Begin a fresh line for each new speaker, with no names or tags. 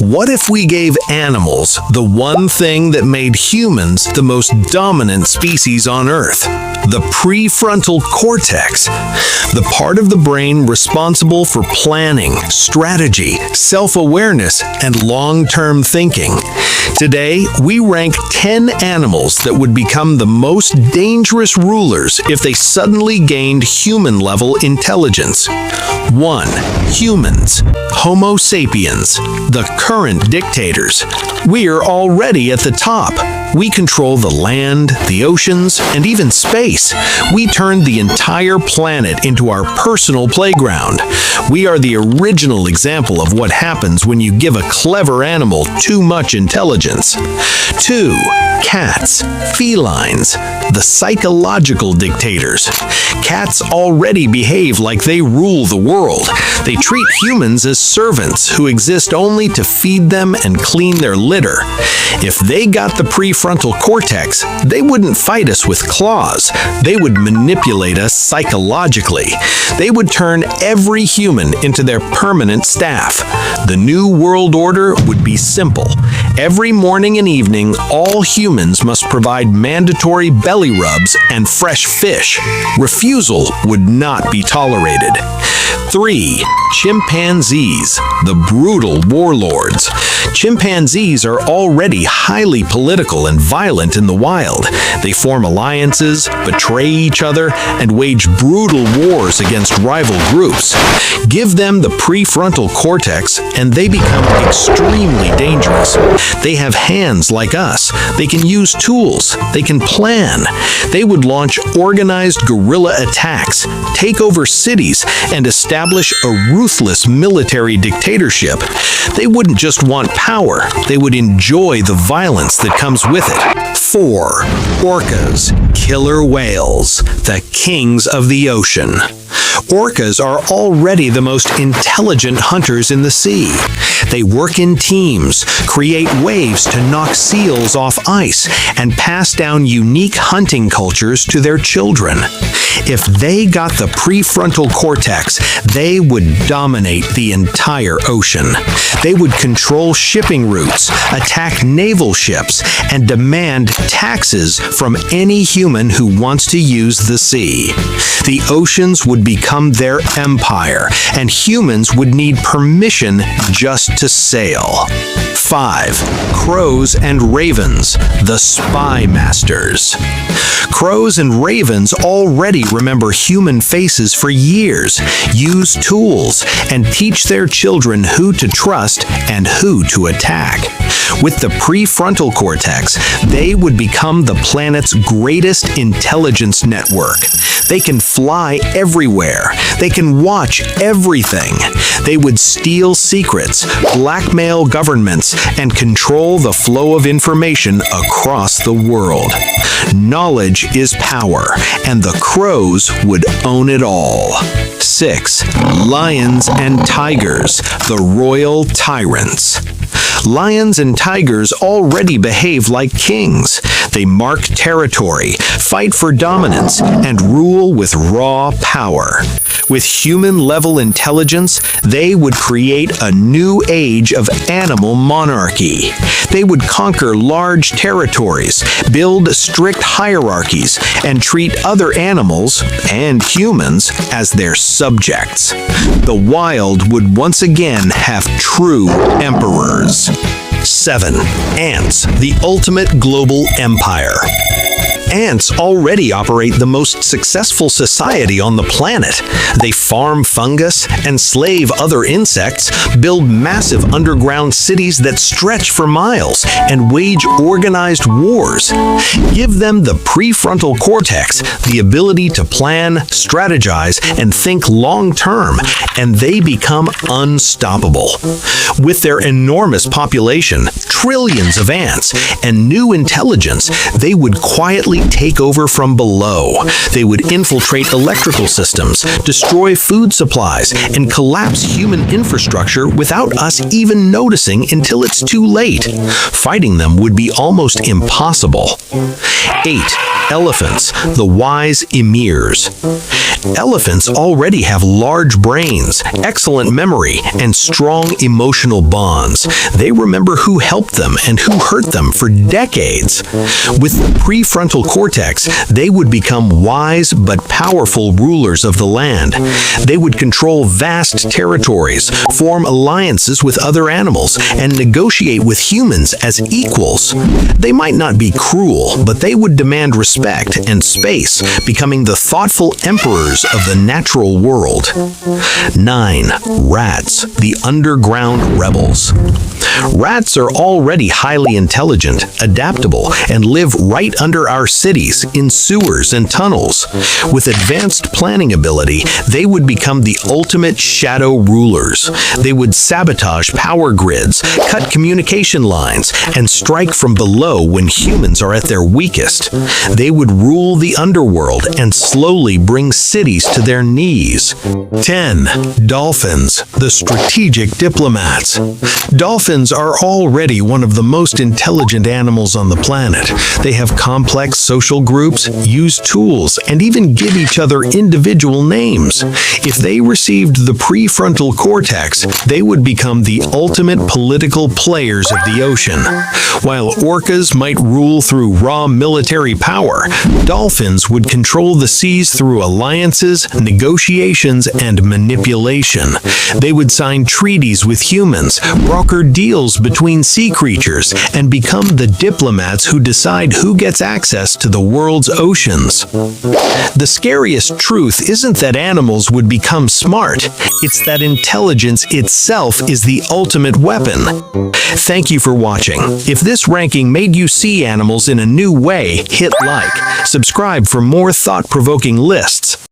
What if we gave animals the one thing that made humans the most dominant species on Earth? The prefrontal cortex, the part of the brain responsible for planning, strategy, self-awareness, and long-term thinking. Today, we rank 10 animals that would become the most dangerous rulers if they suddenly gained human-level intelligence. 1. Humans. Homo sapiens, the current dictators. We're already at the top. We control the land, the oceans, and even space. We turned the entire planet into our personal playground. We are the original example of what happens when you give a clever animal too much intelligence. 2. Cats, felines, the psychological dictators. Cats already behave like they rule the world. They treat humans as servants who exist only to feed them and clean their litter. If they got the prefrontal cortex, they wouldn't fight us with claws. They would manipulate us psychologically. They would turn every human into their permanent staff. The new world order would be simple. Every morning and evening, all humans must provide mandatory belly rubs and fresh fish. Refusal would not be tolerated. 3. Chimpanzees, the brutal warlords. Chimpanzees are already highly political and violent in the wild. They form alliances, betray each other, and wage brutal wars against rival groups. Give them the prefrontal cortex, and they become extremely dangerous. They have hands like us. They can use tools. They can plan. They would launch organized guerrilla attacks, take over cities, and establish a ruthless military dictatorship. They wouldn't just want power, they would enjoy the violence that comes with it. 4. Orcas, killer whales, the kings of the ocean. Orcas are already the most intelligent hunters in the sea. They work in teams, create waves to knock seals off ice, and pass down unique hunting cultures to their children. If they got the prefrontal cortex, they would dominate the entire ocean. They would control shipping routes, attack naval ships, and demand taxes from any human who wants to use the sea. The oceans would become their empire, and humans would need permission just to sail. 5. Crows and ravens, the spy masters. Crows and ravens already remember human faces for years, use tools, and teach their children who to trust and who to attack. With the prefrontal cortex, they would become the planet's greatest intelligence network. They can fly everywhere. They can watch everything. They would steal secrets, blackmail governments, and control the flow of information across the world. Knowledge is power, and the crows would own it all. 6. Lions and tigers, the royal tyrants. Lions and tigers already behave like kings. They mark territory, fight for dominance, and rule with raw power. With human-level intelligence, they would create a new age of animal monarchy. They would conquer large territories, build strict hierarchies, and treat other animals and humans as their subjects. The wild would once again have true emperors. 7. Ants, the ultimate global empire. Ants already operate the most successful society on the planet. They farm fungus, enslave other insects, build massive underground cities that stretch for miles, and wage organized wars. Give them the prefrontal cortex, the ability to plan, strategize, and think long-term, and they become unstoppable. With their enormous population, trillions of ants, and new intelligence, they would quietly take over from below. They would infiltrate electrical systems, destroy food supplies, and collapse human infrastructure without us even noticing until it's too late. Fighting them would be almost impossible. 8. Elephants, the wise emirs. Elephants already have large brains, excellent memory, and strong emotional bonds. They remember who helped them and who hurt them for decades. With the prefrontal cortex, they would become wise but powerful rulers of the land. They would control vast territories, form alliances with other animals, and negotiate with humans as equals. They might not be cruel, but they would demand respect and space, becoming the thoughtful emperors of the natural world. 9. Rats, the underground rebels. Rats are already highly intelligent, adaptable, and live right under our cities, in sewers and tunnels. With advanced planning ability, they would become the ultimate shadow rulers. They would sabotage power grids, cut communication lines, and strike from below when humans are at their weakest. They would rule the underworld and slowly bring cities to their knees. 10. Dolphins, the strategic diplomats. Dolphins are already one of the most intelligent animals on the planet. They have complex social groups, use tools, and even give each other individual names. If they received the prefrontal cortex, they would become the ultimate political players of the ocean. While orcas might rule through raw military power, dolphins would control the seas through alliances, negotiations, and manipulation. They would sign treaties with humans, broker deals between sea creatures, and become the diplomats who decide who gets access to the world's oceans. The scariest truth isn't that animals would become smart, it's that intelligence itself is the ultimate weapon. Thank you for watching. If this ranking made you see animals in a new way, hit like. Subscribe for more thought-provoking lists.